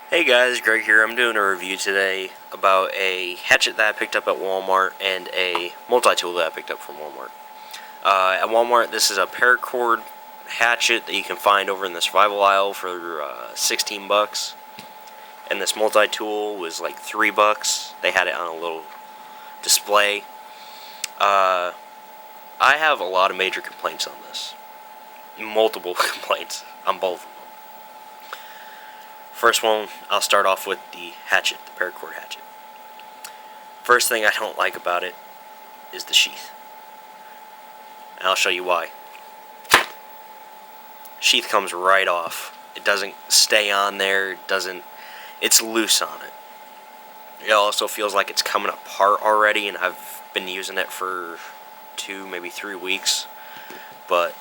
Hey guys, Greg here. I'm doing a review today about a hatchet that I picked up at Walmart and a multi-tool that I picked up from Walmart. At Walmart, this is a paracord hatchet that you can find over in the survival aisle for 16 bucks. And this multi-tool was like 3 bucks. They had it on a little display. I have a lot of major complaints on this. Multiple complaints on both of them. First one, I'll start off with the hatchet, the paracord hatchet. First thing I don't like about it is the sheath. And I'll show you why. Sheath comes right off. It doesn't stay on there, it's loose on it. It also feels like it's coming apart already, and I've been using it for 2, maybe 3 weeks. But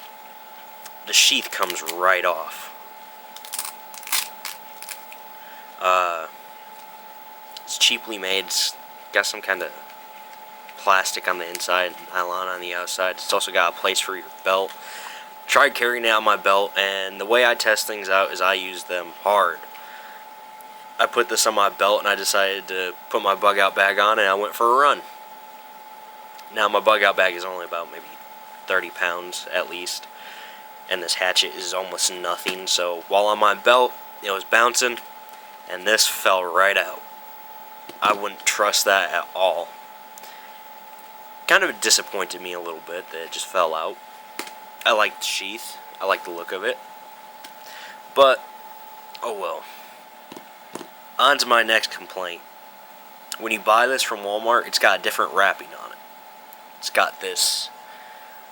the sheath comes right off. It's cheaply made. It's got some kind of plastic on the inside, nylon on the outside. It's also got a place for your belt. Tried carrying it on my belt, and the way I test things out is I use them hard. I put this on my belt, and I decided to put my bug out bag on, and I went for a run. Now my bug out bag is only about maybe 30 pounds at least, and this hatchet is almost nothing. So while on my belt, it was bouncing, and this fell right out. I wouldn't trust that at all. Kind of disappointed me a little bit that it just fell out. I like the sheath. I like the look of it. But, oh well. On to my next complaint. When you buy this from Walmart, it's got a different wrapping on it. It's got this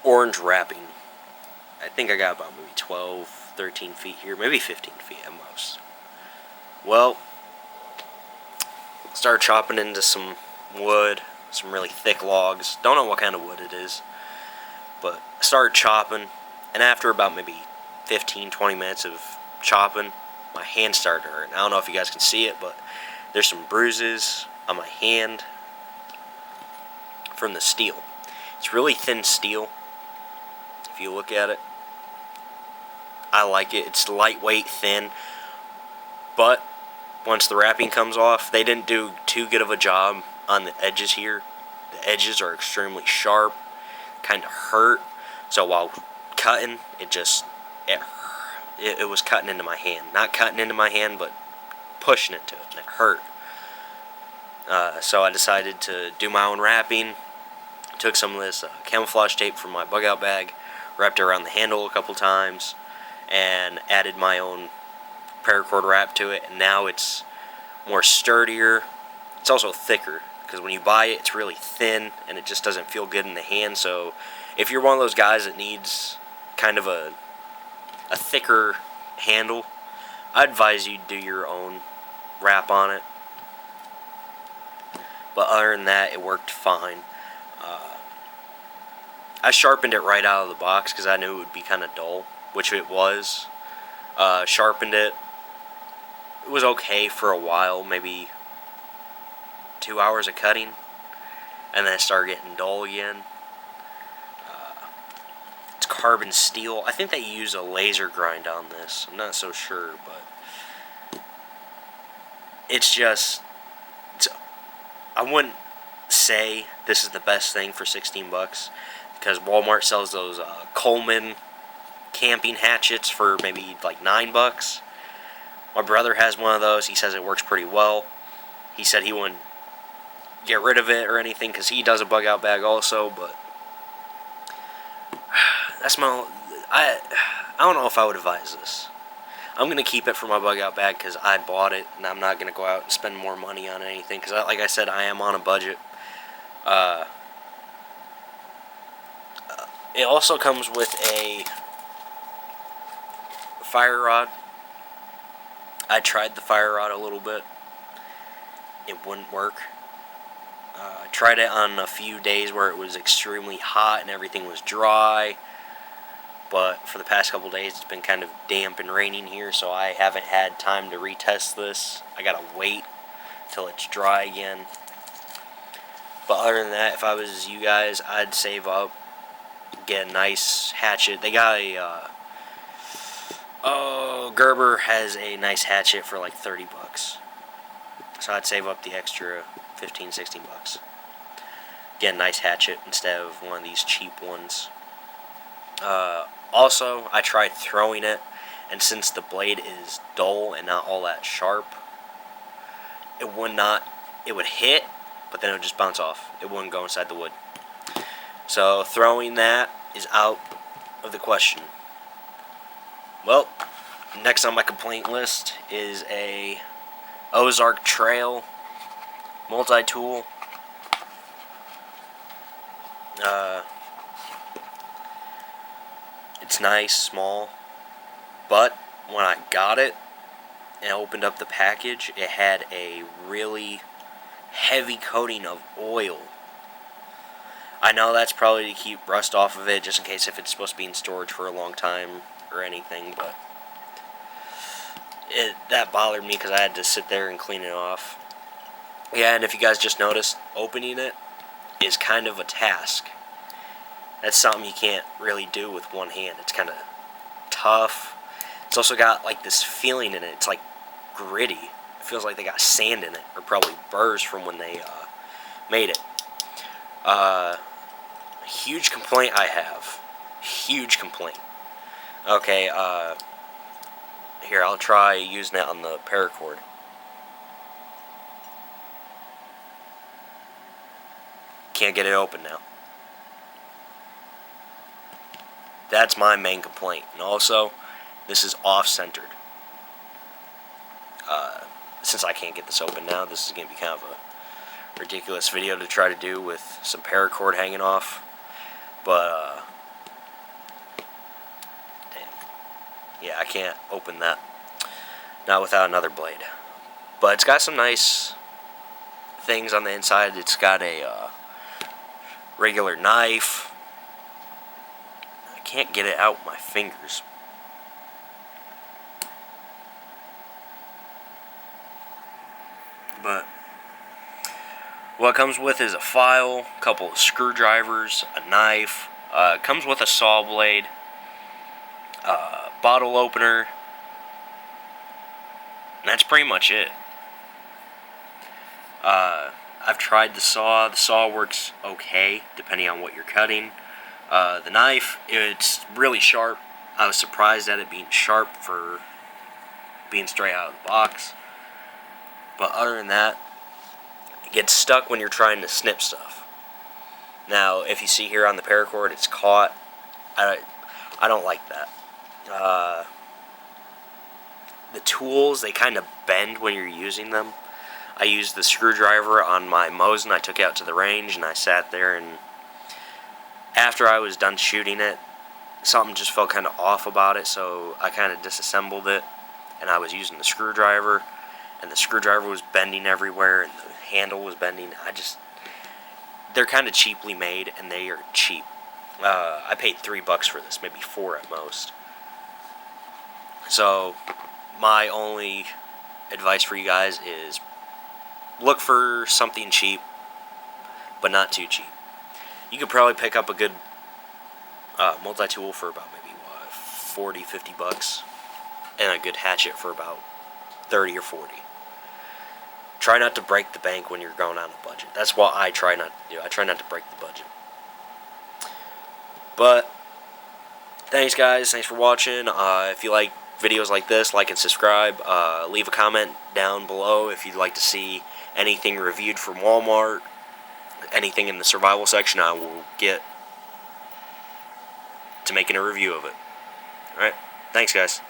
orange wrapping. I think I got about maybe 12, 13 feet here. Maybe 15 feet at most. Well, started chopping into some wood, some really thick logs. Don't know what kind of wood it is, but I started chopping, and after about maybe 15, 20 minutes of chopping, my hand started to hurt. I don't know if you guys can see it, but there's some bruises on my hand from the steel. It's really thin steel, if you look at it. I like it. It's lightweight, thin, but once the wrapping comes off, they didn't do too good of a job on the edges here. The edges are extremely sharp, kind of hurt. So while cutting, it was cutting into my hand. Not cutting into my hand, but pushing into it, and it hurt. So I decided to do my own wrapping. Took some of this camouflage tape from my bug out bag, wrapped it around the handle a couple times, and added my own paracord wrap to it, and now it's more sturdier. It's also thicker, because when you buy it, it's really thin, and it just doesn't feel good in the hand. So if you're one of those guys that needs kind of a thicker handle, I advise you do your own wrap on it. But other than that, it worked fine. I sharpened it right out of the box because I knew it would be kind of dull, which it was. Sharpened it. It was okay for a while, maybe 2 hours of cutting, and then it started getting dull again. It's carbon steel. I think they use a laser grind on this. I'm not so sure, but I wouldn't say this is the best thing for 16 bucks, because Walmart sells those Coleman camping hatchets for maybe like 9 bucks. My brother has one of those. He says it works pretty well. He said he wouldn't get rid of it or anything because he does a bug out bag also, but I don't know if I would advise this. I'm going to keep it for my bug out bag because I bought it, and I'm not going to go out and spend more money on anything because, like I said, I am on a budget. It also comes with a fire rod. I tried the fire rod a little bit. It wouldn't work. I tried it on a few days where it was extremely hot and everything was dry. But for the past couple days, it's been kind of damp and raining here, so I haven't had time to retest this. I gotta wait till it's dry again. But other than that, if I was you guys, I'd save up, get a nice hatchet. They got a Oh, Gerber has a nice hatchet for like 30 bucks. So I'd save up the extra 15, 16 bucks. Get a nice hatchet instead of one of these cheap ones. Also, I tried throwing it, and since the blade is dull and not all that sharp, it would hit, but then it would just bounce off. It wouldn't go inside the wood. So throwing that is out of the question. Well, next on my complaint list is a Ozark Trail multi-tool. It's nice, small, but when I got it and opened up the package, it had a really heavy coating of oil. I know that's probably to keep rust off of it, just in case if it's supposed to be in storage for a long time or anything, but that bothered me because I had to sit there and clean it off. Yeah, and if you guys just noticed, opening it is kind of a task. That's something you can't really do with one hand. It's kind of tough. It's also got like this feeling in it. It's like gritty. It feels like they got sand in it, or probably burrs from when they made it. Huge complaint I have. Huge complaint. Okay, here, I'll try using it on the paracord. Can't get it open now. That's my main complaint. And also, this is off-centered. Since I can't get this open now, this is going to be kind of a ridiculous video to try to do with some paracord hanging off. But, damn. Yeah, I can't open that. Not without another blade. But it's got some nice things on the inside. It's got a regular knife. I can't get it out with my fingers. But what it comes with is a file, a couple of screwdrivers, a knife. It comes with a saw blade, bottle opener, and that's pretty much it. I've tried the saw. The saw works okay, depending on what you're cutting. The knife, it's really sharp. I was surprised at it being sharp for being straight out of the box. But other than that, it gets stuck when you're trying to snip stuff. Now, if you see here on the paracord, it's caught. I don't like that. The tools, they kind of bend when you're using them. I used the screwdriver on my Mosin. I took it out to the range, and I sat there, and after I was done shooting it, something just felt kind of off about it, so I kind of disassembled it, and I was using the screwdriver, and the screwdriver was bending everywhere, and the handle was bending. They're kind of cheaply made, and they are cheap. I paid $3 for this, maybe $4 at most. So, my only advice for you guys is look for something cheap, but not too cheap. You could probably pick up a good multi-tool for about maybe 40, 50 bucks, and a good hatchet for about 30 or 40. Try not to break the bank when you're going on a budget. That's what I try not to do. I try not to break the budget. But thanks, guys. Thanks for watching. If you like videos like this, like and subscribe. Leave a comment down below if you'd like to see anything reviewed from Walmart. Anything in the survival section, I will get to making a review of it. Alright, thanks, guys.